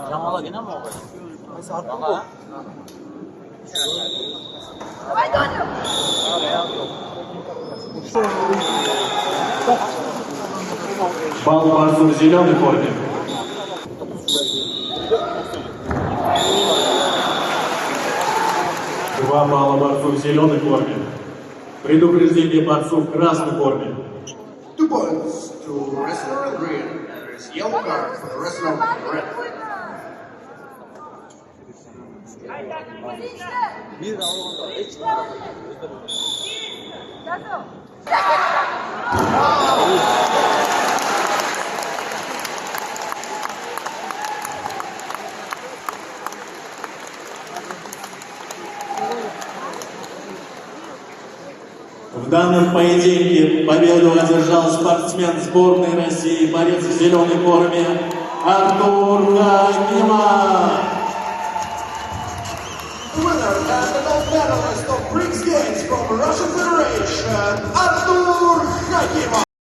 Dramalar yine mi oldu? Mesela artık Aha. Балл Барсу в зеленой форме. Два балла Барсу в зеленой форме. Предупреждение Барсу в красной форме. 2 points to wrestler in green. There is yellow card for the wrestler in red. Bir daha olmadı. Hiç В данном поединке победу одержал спортсмен сборной России, борец в зеленой форме Артур Хакимов. The winner and the gold medalist of Briggs Games from Russian Federation, Artur Hakimov.